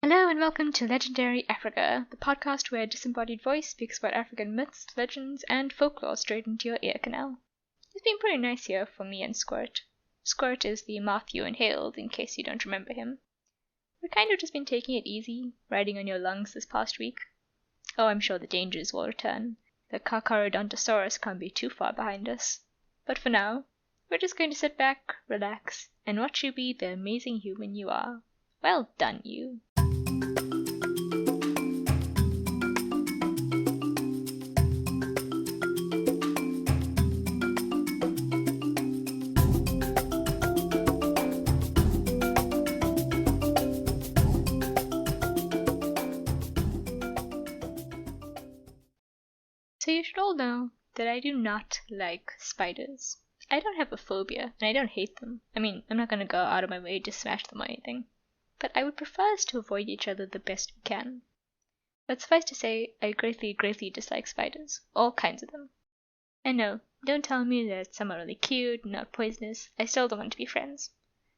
Hello and welcome to Legendary Africa, the podcast where a disembodied voice speaks about African myths, legends, and folklore straight into your ear canal. It's been pretty nice here for me and Squirt. Squirt is the moth you inhaled, in case you don't remember him. We've kind of just been taking it easy, riding on your lungs this past week. Oh, I'm sure the dangers will return. The Carcharodontosaurus can't be too far behind us. But for now, we're just going to sit back, relax, and watch you be the amazing human you are. Well done, you. So you should all know that I do not like spiders. I don't have a phobia, and I don't hate them. I mean, I'm not going to go out of my way to smash them or anything. But I would prefer us to avoid each other the best we can. But suffice to say, I greatly dislike spiders. All kinds of them. And no, don't tell me that some are really cute and not poisonous. I still don't want to be friends.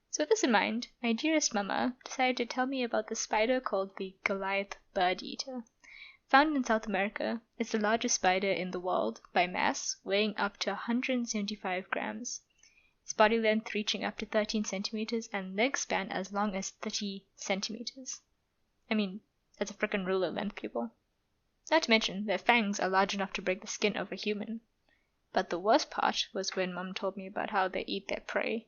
So with this in mind, my dearest mama decided to tell me about the spider called the Goliath bird eater. Found in South America, it's the largest spider in the world by mass, weighing up to 175 grams. Its body length reaching up to 13 centimeters and leg span as long as 30 centimeters. I mean, that's a frickin' ruler length, people. Not to mention, their fangs are large enough to break the skin of a human. But the worst part was when Mum told me about how they eat their prey.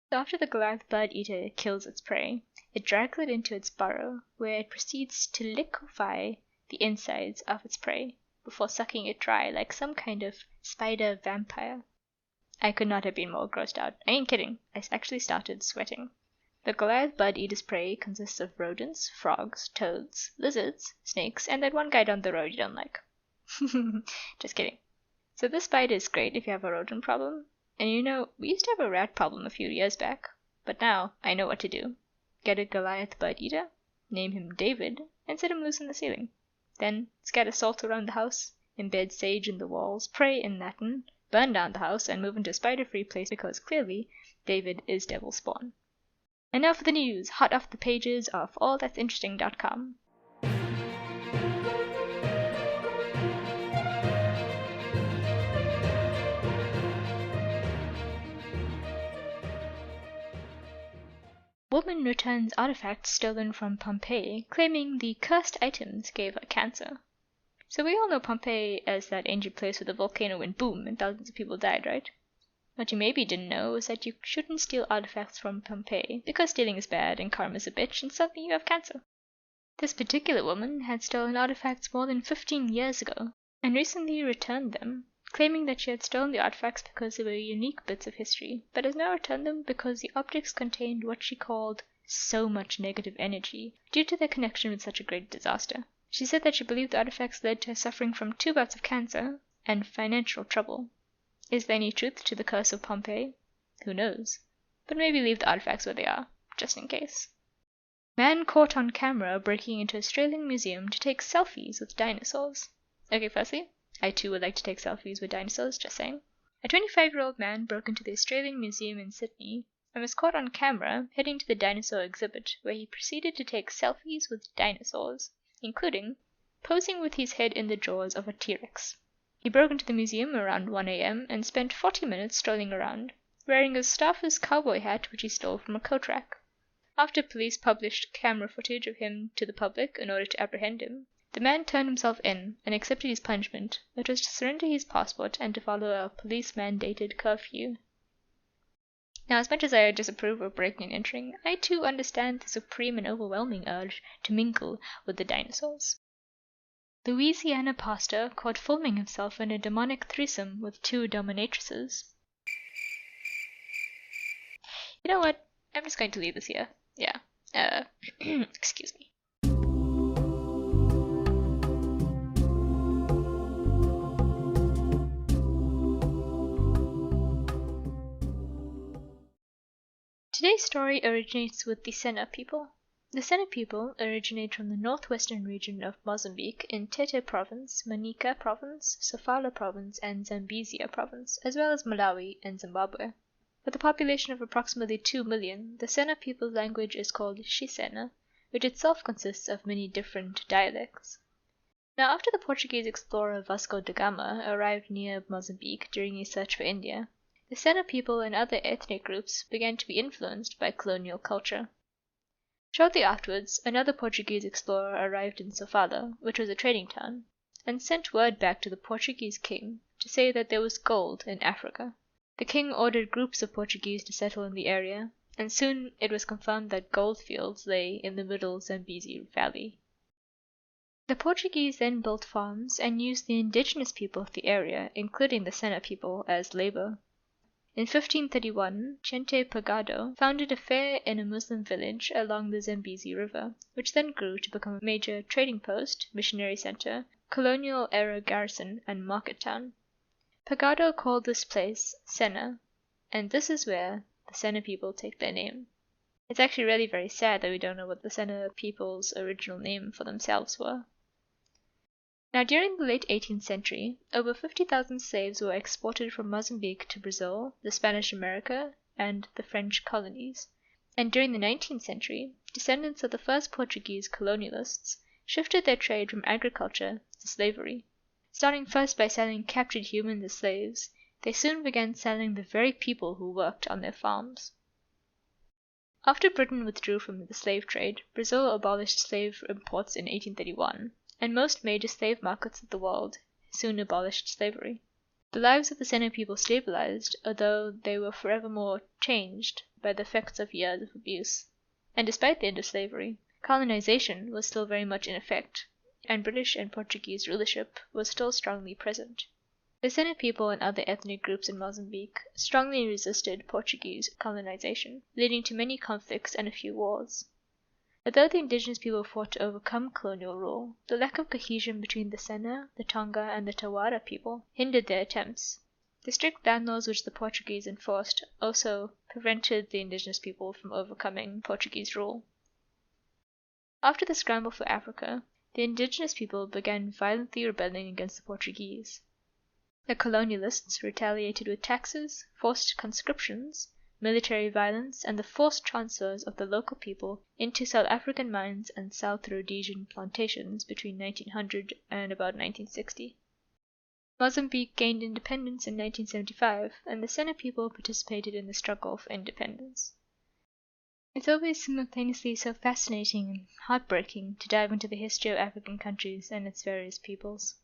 So after the Goliath bird eater kills its prey, it drags it into its burrow, where it proceeds to liquefy the insides of its prey before sucking it dry like some kind of spider vampire. I could not have been more grossed out. I ain't kidding. I actually started sweating. The Goliath bird eater's prey consists of rodents, frogs, toads, lizards, snakes, and that one guy down the road you don't like. Just kidding. So this spider is great if you have a rodent problem. And you know, we used to have a rat problem a few years back. But now I know what to do. Get a Goliath bird eater, name him David, and set him loose in the ceiling. Then scatter salt around the house, embed sage in the walls, pray in Latin, burn down the house, and move into a spider-free place because clearly David is devil spawn. And now for the news, hot off the pages of allthat'sinteresting.com. Woman returns artifacts stolen from Pompeii, claiming the cursed items gave her cancer. So we all know Pompeii as that ancient place where the volcano went boom and thousands of people died, right? What you maybe didn't know is that you shouldn't steal artifacts from Pompeii, because stealing is bad and karma's a bitch and suddenly you have cancer. This particular woman had stolen artifacts more than 15 years ago, and recently returned them, claiming that she had stolen the artifacts because they were unique bits of history, but has now returned them because the objects contained what she called so much negative energy due to their connection with such a great disaster. She said that she believed the artifacts led to her suffering from 2 bouts of cancer and financial trouble. Is there any truth to the curse of Pompeii? Who knows? But maybe leave the artifacts where they are, just in case. Man caught on camera breaking into Australian museum to take selfies with dinosaurs. Okay, firstly, I too would like to take selfies with dinosaurs, just saying. A 25-year-old man broke into the Australian Museum in Sydney and was caught on camera heading to the dinosaur exhibit, where he proceeded to take selfies with dinosaurs, including posing with his head in the jaws of a T-Rex. He broke into the museum around 1 a.m. and spent 40 minutes strolling around, wearing a Starfus cowboy hat which he stole from a coat rack. After police published camera footage of him to the public in order to apprehend him, the man turned himself in and accepted his punishment, which was to surrender his passport and to follow a police-mandated curfew. Now, as much as I disapprove of breaking and entering, I too understand the supreme and overwhelming urge to mingle with the dinosaurs. Louisiana pastor caught filming himself in a demonic threesome with 2 dominatrices. You know what? I'm just going to leave this here. Yeah. Excuse me. Today's story originates with the Sena people. The Sena people originate from the northwestern region of Mozambique in Tete Province, Manica Province, Sofala Province, and Zambezia Province, as well as Malawi and Zimbabwe. With a population of approximately 2 million, the Sena people's language is called Shisena, which itself consists of many different dialects. Now, after the Portuguese explorer Vasco da Gama arrived near Mozambique during his search for India, the Sena people and other ethnic groups began to be influenced by colonial culture. Shortly afterwards, another Portuguese explorer arrived in Sofala, which was a trading town, and sent word back to the Portuguese king to say that there was gold in Africa. The king ordered groups of Portuguese to settle in the area, and soon it was confirmed that gold fields lay in the middle Zambezi Valley. The Portuguese then built farms and used the indigenous people of the area, including the Sena people, as labor. In 1531, Chente Pagado founded a fair in a Muslim village along the Zambezi River, which then grew to become a major trading post, missionary center, colonial-era garrison, and market town. Pagado called this place Sena, and this is where the Sena people take their name. It's actually really very sad that we don't know what the Sena people's original name for themselves were. Now, during the late 18th century, over 50,000 slaves were exported from Mozambique to Brazil, the Spanish America, and the French colonies. And during the 19th century, descendants of the first Portuguese colonialists shifted their trade from agriculture to slavery. Starting first by selling captured humans as slaves, they soon began selling the very people who worked on their farms. After Britain withdrew from the slave trade, Brazil abolished slave imports in 1831. And most major slave markets of the world soon abolished slavery. The lives of the Sena people stabilized, although they were forevermore changed by the effects of years of abuse. And despite the end of slavery, colonization was still very much in effect, and British and Portuguese rulership was still strongly present. The Sena people and other ethnic groups in Mozambique strongly resisted Portuguese colonization, leading to many conflicts and a few wars. Although the indigenous people fought to overcome colonial rule, the lack of cohesion between the Sena, the Tonga, and the Tawara people hindered their attempts. The strict land laws which the Portuguese enforced also prevented the indigenous people from overcoming Portuguese rule. After the scramble for Africa, the indigenous people began violently rebelling against the Portuguese. The colonialists retaliated with taxes, forced conscriptions, military violence, and the forced transfers of the local people into South African mines and South Rhodesian plantations between 1900 and about 1960. Mozambique gained independence in 1975, and the Sena people participated in the struggle for independence. It's always simultaneously so fascinating and heartbreaking to dive into the history of African countries and its various peoples.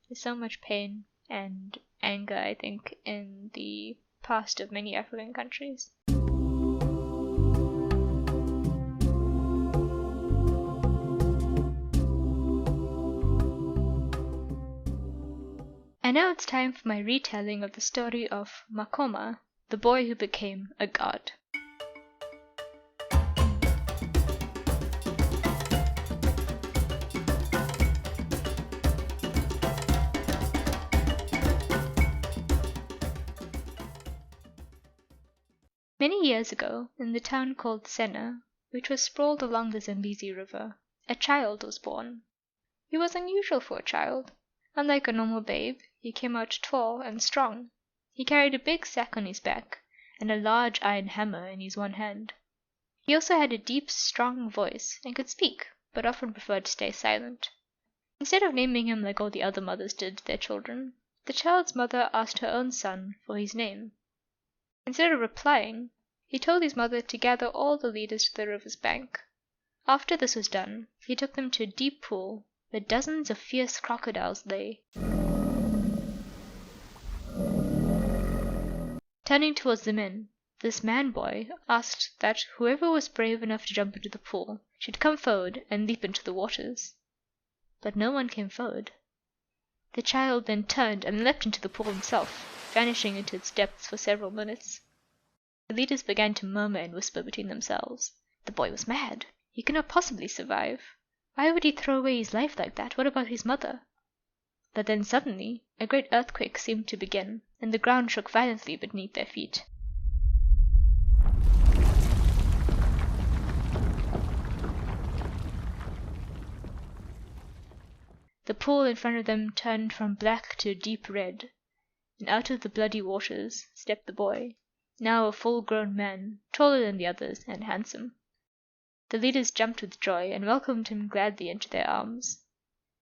There's so much pain and anger, I think, in the past of many African countries. And now it's time for my retelling of the story of Makoma, the boy who became a god. Many years ago, in the town called Sena, which was sprawled along the Zambezi River, a child was born. He was unusual for a child. Unlike a normal babe, he came out tall and strong. He carried a big sack on his back, and a large iron hammer in his one hand. He also had a deep, strong voice, and could speak, but often preferred to stay silent. Instead of naming him like all the other mothers did their children, the child's mother asked her own son for his name. Instead of replying, he told his mother to gather all the leaders to the river's bank. After this was done, he took them to a deep pool where dozens of fierce crocodiles lay. Turning towards the men, this man-boy asked that whoever was brave enough to jump into the pool should come forward and leap into the waters. But no one came forward. The child then turned and leapt into the pool himself, vanishing into its depths for several minutes. The leaders began to murmur and whisper between themselves. The boy was mad. He could not possibly survive. Why would he throw away his life like that? What about his mother? But then suddenly, a great earthquake seemed to begin, and the ground shook violently beneath their feet. The pool in front of them turned from black to a deep red, and out of the bloody waters stepped the boy, now a full-grown man, taller than the others and handsome. The leaders jumped with joy and welcomed him gladly into their arms.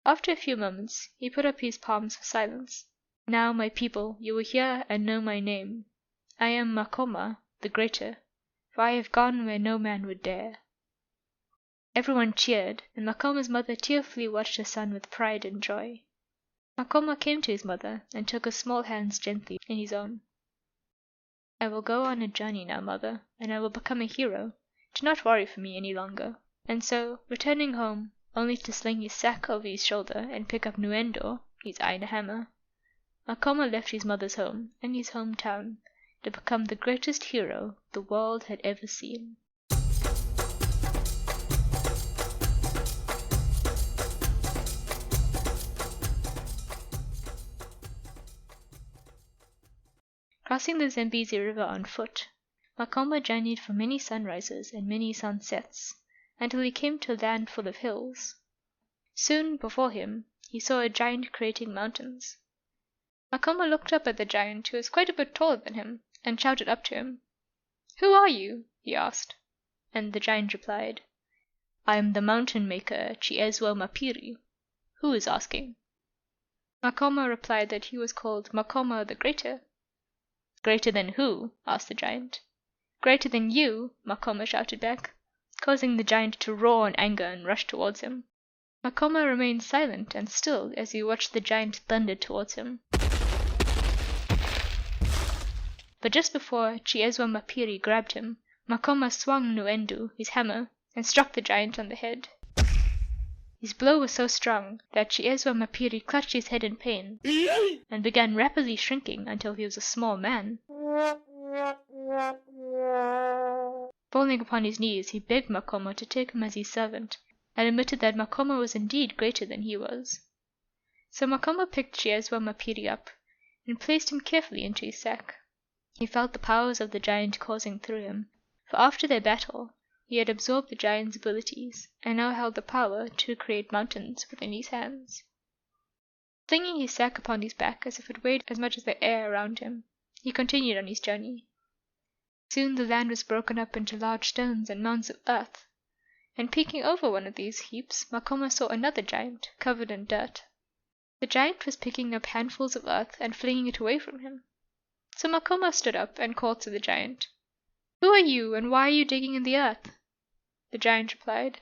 After a few moments, he put up his palms for silence. Now, my people, you will hear and know my name. I am Makoma, the Greater, for I have gone where no man would dare. Everyone cheered, and Makoma's mother tearfully watched her son with pride and joy. Makoma came to his mother and took her small hands gently in his own. I will go on a journey now, mother, and I will become a hero. Do not worry for me any longer. And so, returning home, only to sling his sack over his shoulder and pick up Nuendo, his iron hammer, Makoma left his mother's home and his hometown to become the greatest hero the world had ever seen. Crossing the Zambezi River on foot, Makoma journeyed for many sunrises and many sunsets, until he came to a land full of hills. Soon, before him, he saw a giant creating mountains. Makoma looked up at the giant, who was quite a bit taller than him, and shouted up to him. "Who are you?" he asked. And the giant replied, "I am the mountain maker Chiezwa Mapiri. Who is asking?" Makoma replied that he was called Makoma the Greater. "Greater than who?" asked the giant. "Greater than you," Makoma shouted back, causing the giant to roar in anger and rush towards him. Makoma remained silent and still as he watched the giant thunder towards him. But just before Chiezwa Mapiri grabbed him, Makoma swung Nuendo, his hammer, and struck the giant on the head. His blow was so strong that Chiezwa Mapiri clutched his head in pain and began rapidly shrinking until he was a small man. Falling upon his knees, he begged Makoma to take him as his servant, and admitted that Makoma was indeed greater than he was. So Makoma picked Chiezwa Mapiri up and placed him carefully into his sack. He felt the powers of the giant coursing through him, for after their battle he had absorbed the giant's abilities and now held the power to create mountains within his hands. Flinging his sack upon his back as if it weighed as much as the air around him, he continued on his journey. Soon the land was broken up into large stones and mounds of earth, and peeking over one of these heaps, Makoma saw another giant covered in dirt. The giant was picking up handfuls of earth and flinging it away from him. So Makoma stood up and called to the giant, "Who are you, and why are you digging in the earth?" The giant replied,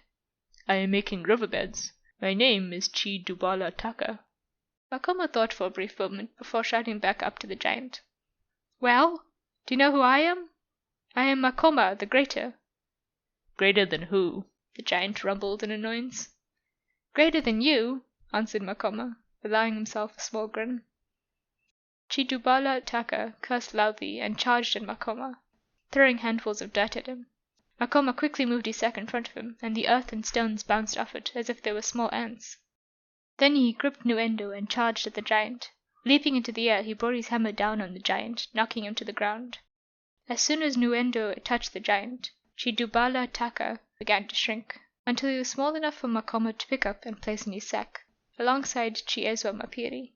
"I am making riverbeds. My name is Dubala Taka." Makoma thought for a brief moment before shouting back up to the giant, "Well, do you know who I am? I am Makoma the Greater." "Greater than who?" the giant rumbled in annoyance. "Greater than you," answered Makoma, allowing himself a small grin. Dubala Taka cursed loudly and charged at Makoma, throwing handfuls of dirt at him. Makoma quickly moved his sack in front of him, and the earth and stones bounced off it as if they were small ants. Then he gripped Nuendo and charged at the giant. Leaping into the air, he brought his hammer down on the giant, knocking him to the ground. As soon as Nuendo touched the giant, Dubala Taka began to shrink, until he was small enough for Makoma to pick up and place in his sack, alongside Chiezwa Mapiri.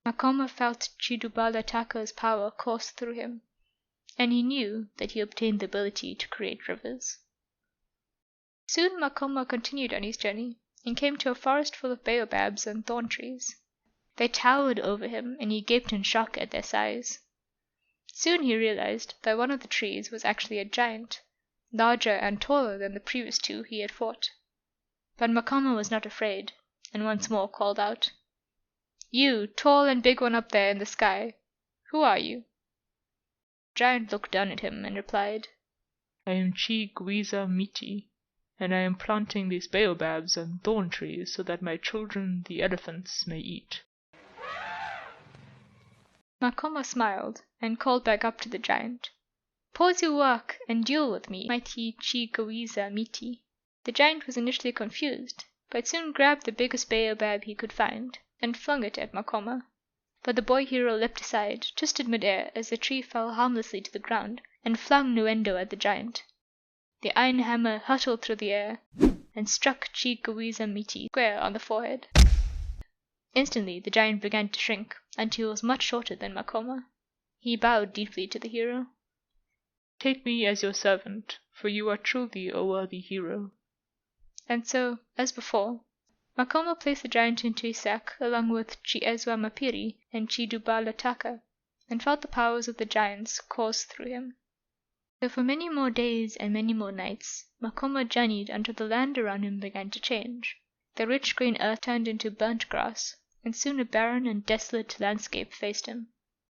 Makoma felt Dubala Taka's power course through him, and he knew that he obtained the ability to create rivers. Soon Makoma continued on his journey, and came to a forest full of baobabs and thorn trees. They towered over him, and he gaped in shock at their size. Soon he realized that one of the trees was actually a giant, larger and taller than the previous two he had fought. But Makoma was not afraid, and once more called out, "You, tall and big one up there in the sky, who are you?" The giant looked down at him and replied, "I am Gwiza Miti, and I am planting these baobabs and thorn trees so that my children, the elephants, may eat." Makoma smiled and called back up to the giant, "Pause your work and duel with me, mighty Gwiza Miti." The giant was initially confused, but soon grabbed the biggest baobab he could find and flung it at Makoma. But the boy hero leapt aside, just in mid-air, as the tree fell harmlessly to the ground, and flung Nuendo at the giant. The iron hammer hurtled through the air and struck Gwiza Miti square on the forehead. Instantly the giant began to shrink until he was much shorter than Makoma. He bowed deeply to the hero. Take me as your servant, for you are truly a worthy hero." And so, as before, Makoma placed the giant into his sack along with Chiezwa Mapiri and Chidubalataka, and felt the powers of the giants course through him. So for many more days and many more nights, Makoma journeyed until the land around him began to change. The rich green earth turned into burnt grass, and soon a barren and desolate landscape faced him.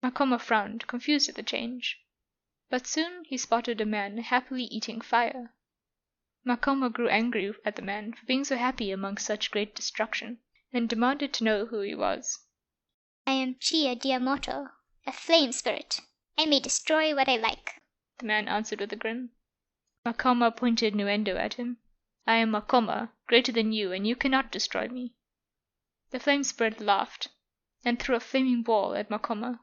Makoma frowned, confused at the change. But soon he spotted a man happily eating fire. Makoma grew angry at the man for being so happy among such great destruction, and demanded to know who he was. "I am Chia Diamoto, a flame spirit. I may destroy what I like," the man answered with a grin. Makoma pointed innuendo at him. "I am Makoma, greater than you, and you cannot destroy me." The flame spirit laughed, and threw a flaming ball at Makoma.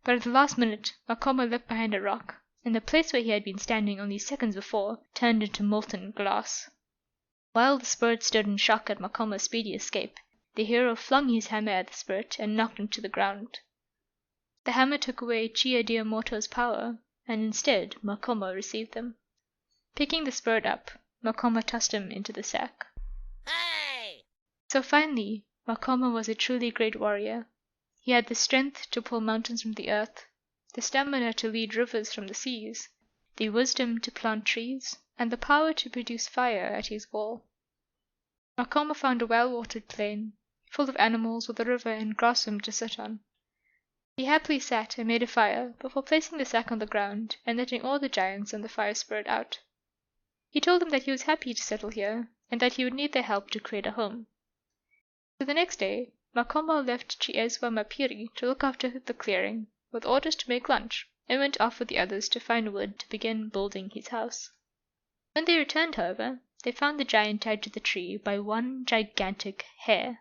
But at the last minute Makoma leapt behind a rock, and the place where he had been standing only seconds before turned into molten glass. While the spirit stood in shock at Makoma's speedy escape, the hero flung his hammer at the spirit and knocked him to the ground. The hammer took away Chia Diamoto's power, and instead Makoma received them. Picking the spirit up, Makoma tossed him into the sack. Hey! So finally, Makoma was a truly great warrior. He had the strength to pull mountains from the earth, the stamina to lead rivers from the seas, the wisdom to plant trees, and the power to produce fire at his will. Makoma found a well-watered plain, full of animals with a river and grassroom to sit on. He happily sat and made a fire before placing the sack on the ground and letting all the giants and the fire spirit out. He told them that he was happy to settle here, and that he would need their help to create a home. So the next day, Makoma left Chiezwa Mapiri to look after the clearing, with orders to make lunch, and went off with the others to find wood to begin building his house. When they returned, however, they found the giant tied to the tree by one gigantic hair.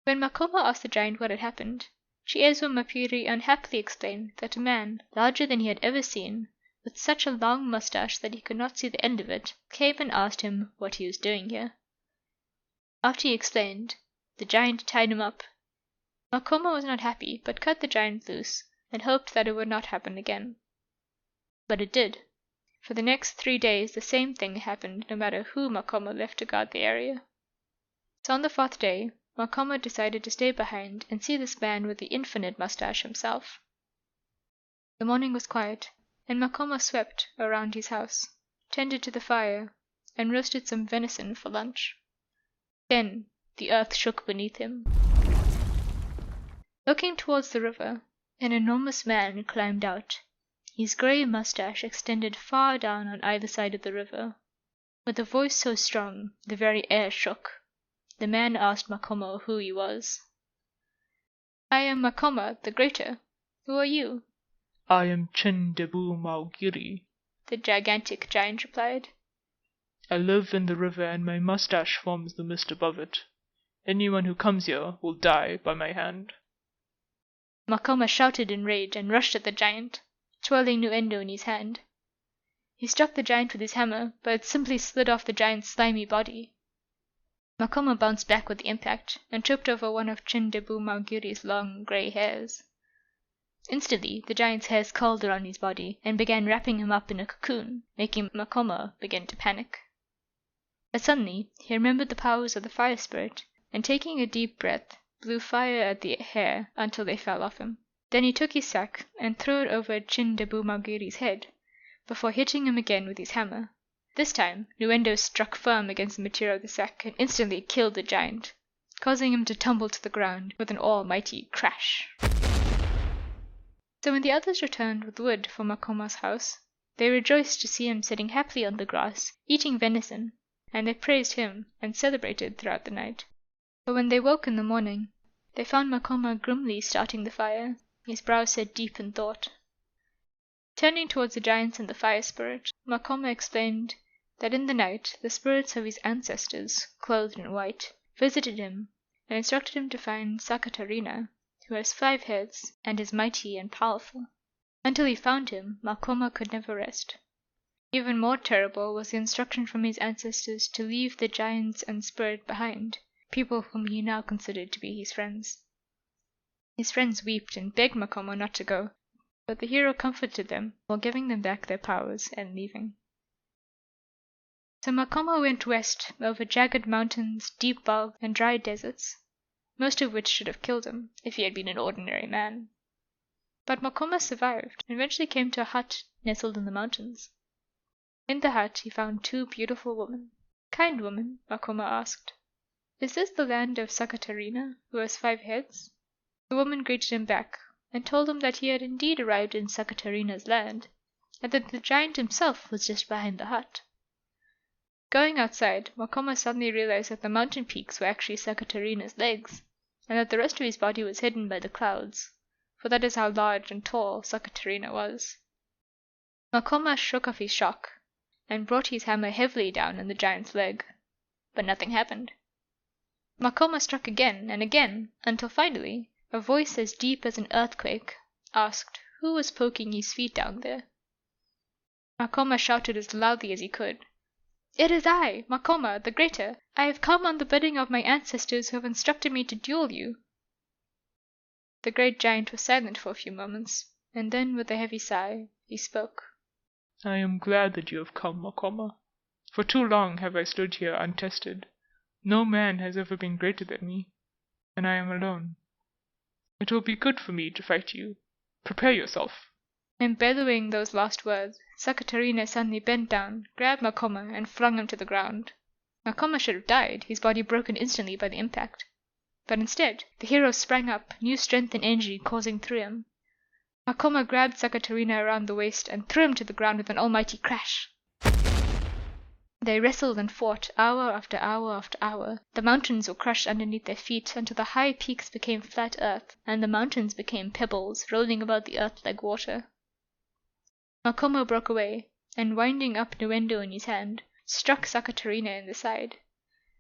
When Makoma asked the giant what had happened, Chiezwa Mapiri unhappily explained that a man, larger than he had ever seen, with such a long mustache that he could not see the end of it, came and asked him what he was doing here. After he explained, the giant tied him up. Makoma was not happy, but cut the giant loose, and hoped that it would not happen again. But it did. For the next 3 days the same thing happened no matter who Makoma left to guard the area. So on the 4th day, Makoma decided to stay behind and see this man with the infinite mustache himself. The morning was quiet, and Makoma swept around his house, tended to the fire, and roasted some venison for lunch. Then the earth shook beneath him. Looking towards the river, an enormous man climbed out. His grey mustache extended far down on either side of the river. With a voice so strong, the very air shook. The man asked Makoma who he was. "I am Makoma the Greater. Who are you?" "I am Chindebu Maugiri. the gigantic giant replied. I live in the river and my mustache forms the mist above it. Anyone who comes here will die by my hand." Makoma shouted in rage and rushed at the giant, twirling Nuendo in his hand. He struck the giant with his hammer, but it simply slid off the giant's slimy body. Makoma bounced back with the impact, and tripped over one of Chindebu Maugiri's long grey hairs. Instantly, the giant's hairs curled around his body, and began wrapping him up in a cocoon, making Makoma begin to panic. But suddenly, he remembered the powers of the fire spirit, and taking a deep breath, blew fire at the hair until they fell off him. Then he took his sack and threw it over Chindebu Maugiri's head, before hitting him again with his hammer. This time, Nuendo struck firm against the material of the sack and instantly killed the giant, causing him to tumble to the ground with an almighty crash. So when the others returned with wood for Makoma's house, they rejoiced to see him sitting happily on the grass, eating venison, and they praised him and celebrated throughout the night. But when they woke in the morning, they found Makoma grimly starting the fire, his brow set deep in thought. Turning towards the giants and the fire spirit, Makoma explained that in the night the spirits of his ancestors, clothed in white, visited him and instructed him to find Sakatarina, who has 5 heads and is mighty and powerful. Until he found him, Makoma could never rest. Even more terrible was the instruction from his ancestors to leave the giants and spirit behind, people whom he now considered to be his friends. His friends wept and begged Makoma not to go, but the hero comforted them while giving them back their powers and leaving. So Makoma went west over jagged mountains, deep bogs, and dry deserts, most of which should have killed him if he had been an ordinary man. But Makoma survived and eventually came to a hut nestled in the mountains. In the hut he found two beautiful women. "Kind woman," Makoma asked, "is this the land of Sakatarina, who has 5 heads?" The woman greeted him back, and told him that he had indeed arrived in Sakatarina's land, and that the giant himself was just behind the hut. Going outside, Makoma suddenly realized that the mountain peaks were actually Sakatarina's legs, and that the rest of his body was hidden by the clouds, for that is how large and tall Sakatarina was. Makoma shook off his shock, and brought his hammer heavily down on the giant's leg, but nothing happened. Makoma struck again and again, until finally a voice as deep as an earthquake asked who was poking his feet down there. Makoma shouted as loudly as he could, "It is I, Makoma, the Greater. I have come on the bidding of my ancestors who have instructed me to duel you." The great giant was silent for a few moments, and then with a heavy sigh he spoke. "I am glad that you have come, Makoma. For too long have I stood here untested. No man has ever been greater than me, and I am alone. It will be good for me to fight you. Prepare yourself." And bellowing those last words, Sakatarina suddenly bent down, grabbed Makoma, and flung him to the ground. Makoma should have died, his body broken instantly by the impact. But instead, the hero sprang up, new strength and energy coursing through him. Makoma grabbed Sakatarina around the waist and threw him to the ground with an almighty crash. They wrestled and fought hour after hour after hour. The mountains were crushed underneath their feet until the high peaks became flat earth, and the mountains became pebbles rolling about the earth like water. Makoma broke away, and winding up Nuendo in his hand, struck Sakatarina in the side.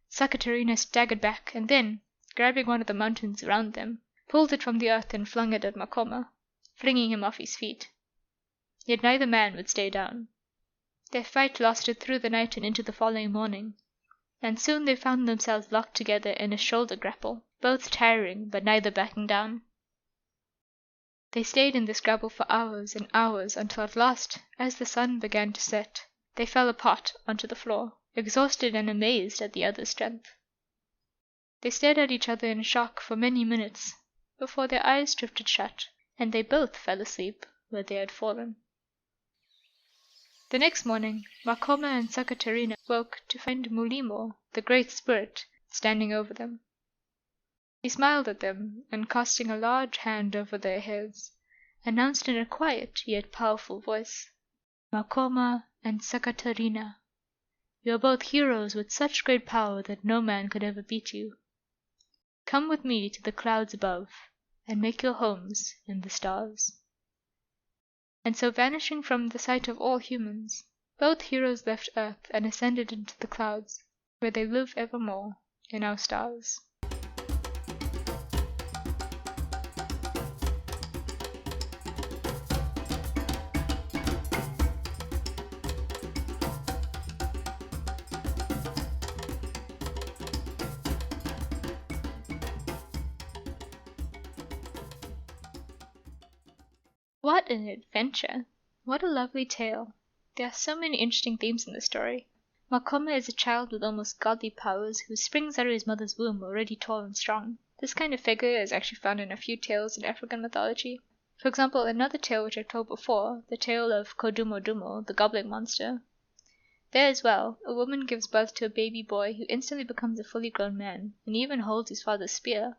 Sakatarina staggered back, and then, grabbing one of the mountains around them, pulled it from the earth and flung it at Makoma, flinging him off his feet. Yet neither man would stay down. Their fight lasted through the night and into the following morning, and soon they found themselves locked together in a shoulder grapple, both tiring but neither backing down. They stayed in this grapple for hours and hours until at last, as the sun began to set, they fell apart onto the floor, exhausted and amazed at the other's strength. They stared at each other in shock for many minutes before their eyes drifted shut, and they both fell asleep where they had fallen. The next morning, Makoma and Sakatarina woke to find Mulimo, the Great Spirit, standing over them. He smiled at them, and casting a large hand over their heads, announced in a quiet yet powerful voice, "Makoma and Sakatarina, you are both heroes with such great power that no man could ever beat you. Come with me to the clouds above, and make your homes in the stars." And so vanishing from the sight of all humans, both heroes left earth and ascended into the clouds, where they live evermore in our stars. What an adventure! What a lovely tale! There are so many interesting themes in this story. Makoma is a child with almost godly powers who springs out of his mother's womb already tall and strong. This kind of figure is actually found in a few tales in African mythology. For example, another tale which I've told before, the tale of Kodumo Dumo, the goblin monster. There as well, a woman gives birth to a baby boy who instantly becomes a fully grown man, and even holds his father's spear.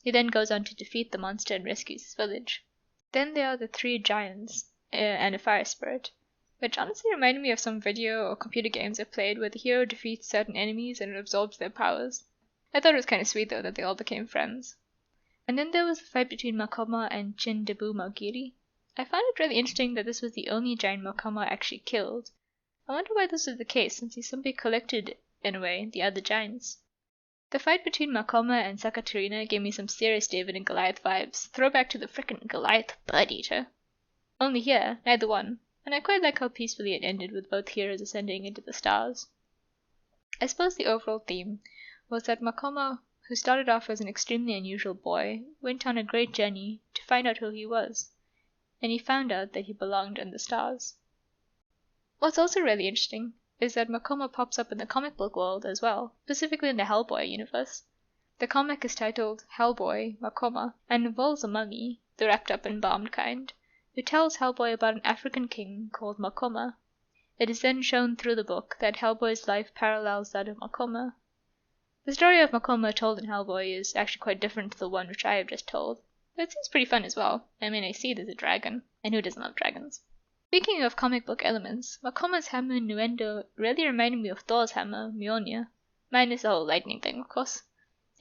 He then goes on to defeat the monster and rescues his village. Then there are the 3 giants, and a fire spirit, which honestly reminded me of some video or computer games I've played where the hero defeats certain enemies and absorbs their powers. I thought it was kind of sweet though that they all became friends. And then there was the fight between Makoma and Chindebu Maugiri. I found it really interesting that this was the only giant Makoma actually killed. I wonder why this was the case, since he simply collected, in a way, the other giants. The fight between Makoma and Sakatarina gave me some serious David and Goliath vibes. Throwback to the frickin' Goliath bird eater. Only here, neither won, and I quite like how peacefully it ended with both heroes ascending into the stars. I suppose the overall theme was that Makoma, who started off as an extremely unusual boy, went on a great journey to find out who he was, and he found out that he belonged in the stars. What's also really interesting is that Makoma pops up in the comic book world as well, specifically in the Hellboy universe. The comic is titled Hellboy, Makoma, and involves a mummy, the wrapped up and embalmed kind, who tells Hellboy about an African king called Makoma. It is then shown through the book that Hellboy's life parallels that of Makoma. The story of Makoma told in Hellboy is actually quite different to the one which I have just told, but it seems pretty fun as well. I mean, I see there's a dragon, and who doesn't love dragons? Speaking of comic book elements, Makoma's hammer innuendo really reminded me of Thor's hammer, Mjolnir, minus the whole lightning thing, of course,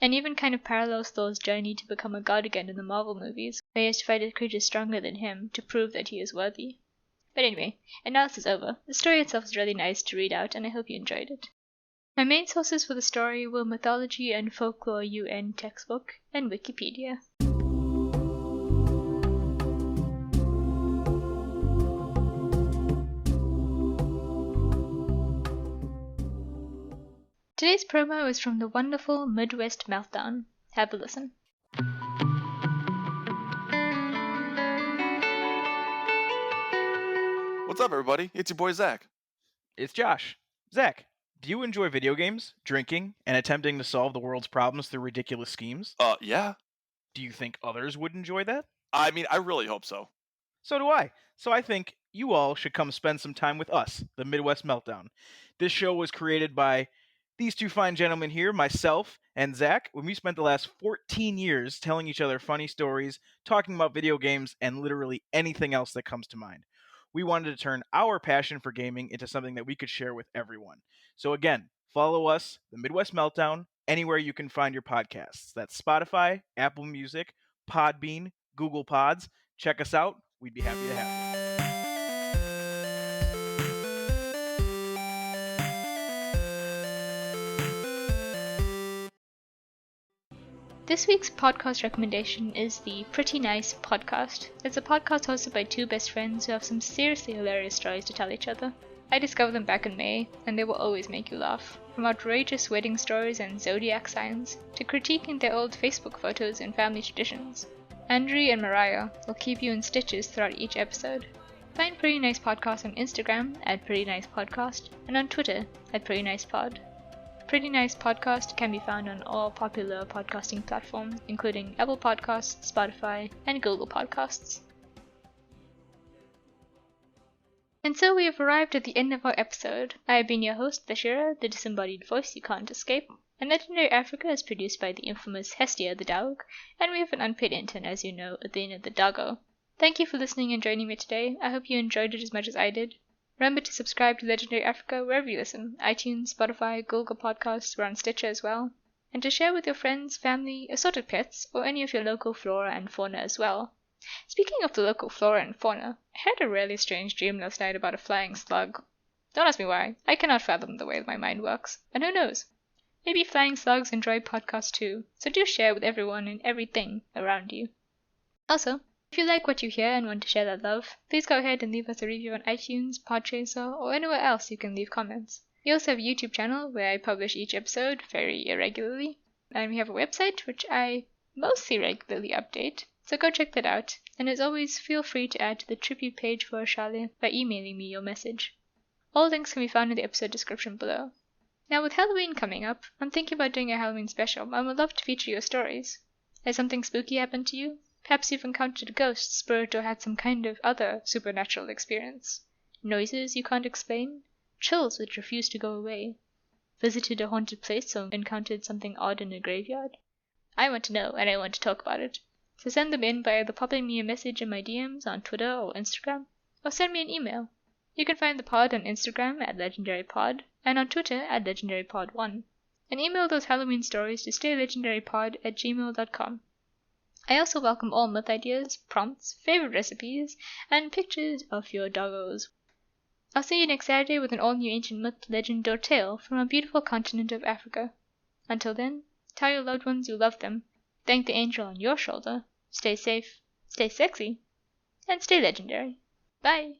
and even kind of parallels Thor's journey to become a god again in the Marvel movies, where he has to fight a creature stronger than him to prove that he is worthy. But anyway, analysis over. The story itself is really nice to read out, and I hope you enjoyed it. My main sources for the story were Mythology and Folklore UN textbook and Wikipedia. Today's promo is from the wonderful Midwest Meltdown. Have a listen. What's up, everybody? It's your boy Zach. It's Josh. Zach, do you enjoy video games, drinking, and attempting to solve the world's problems through ridiculous schemes? Yeah. Do you think others would enjoy that? I mean, I really hope so. So do I. So I think you all should come spend some time with us, the Midwest Meltdown. This show was created by these two fine gentlemen here, myself and Zach, when we spent the last 14 years telling each other funny stories, talking about video games, and literally anything else that comes to mind. We wanted to turn our passion for gaming into something that we could share with everyone. So again, follow us, the Midwest Meltdown, anywhere you can find your podcasts. That's Spotify, Apple Music, Podbean, Google Pods. Check us out. We'd be happy to have you. This week's podcast recommendation is the Pretty Nice Podcast. It's a podcast hosted by two best friends who have some seriously hilarious stories to tell each other. I discovered them back in May, and they will always make you laugh. From outrageous wedding stories and zodiac signs, to critiquing their old Facebook photos and family traditions. Andrew and Mariah will keep you in stitches throughout each episode. Find Pretty Nice Podcast on Instagram at Pretty Nice Podcast and on Twitter at Pretty Nice Pod. Pretty Nice Podcast can be found on all popular podcasting platforms, including Apple Podcasts, Spotify, and Google Podcasts. And so we have arrived at the end of our episode. I have been your host, Bashira, the disembodied voice you can't escape, and Legendary Africa is produced by the infamous Hestia the Dog, and we have an unpaid intern, as you know, Athena the Doggo. Thank you for listening and joining me today. I hope you enjoyed it as much as I did. Remember to subscribe to Legendary Africa wherever you listen, iTunes, Spotify, Google Podcasts, we're on Stitcher as well, and to share with your friends, family, assorted pets, or any of your local flora and fauna as well. Speaking of the local flora and fauna, I had a really strange dream last night about a flying slug. Don't ask me why, I cannot fathom the way my mind works, and who knows? Maybe flying slugs enjoy podcasts too, so do share with everyone and everything around you. Also, if you like what you hear and want to share that love, please go ahead and leave us a review on iTunes, Podchaser, or anywhere else you can leave comments. We also have a YouTube channel where I publish each episode very irregularly, and we have a website which I mostly regularly update, so go check that out. And as always, feel free to add to the tribute page for Ashale by emailing me your message. All links can be found in the episode description below. Now with Halloween coming up, I'm thinking about doing a Halloween special, and would love to feature your stories. Has something spooky happened to you? Perhaps you've encountered a ghost, spirit, or had some kind of other supernatural experience. Noises you can't explain? Chills which refuse to go away? Visited a haunted place or encountered something odd in a graveyard? I want to know, and I want to talk about it. So send them in by either popping me a message in my DMs on Twitter or Instagram, or send me an email. You can find the pod on Instagram at LegendaryPod, and on Twitter at LegendaryPod1. And email those Halloween stories to staylegendarypod@gmail.com. I also welcome all myth ideas, prompts, favorite recipes, and pictures of your doggos. I'll see you next Saturday with an all-new ancient myth, legend, or tale from a beautiful continent of Africa. Until then, tell your loved ones you love them, thank the angel on your shoulder, stay safe, stay sexy, and stay legendary. Bye!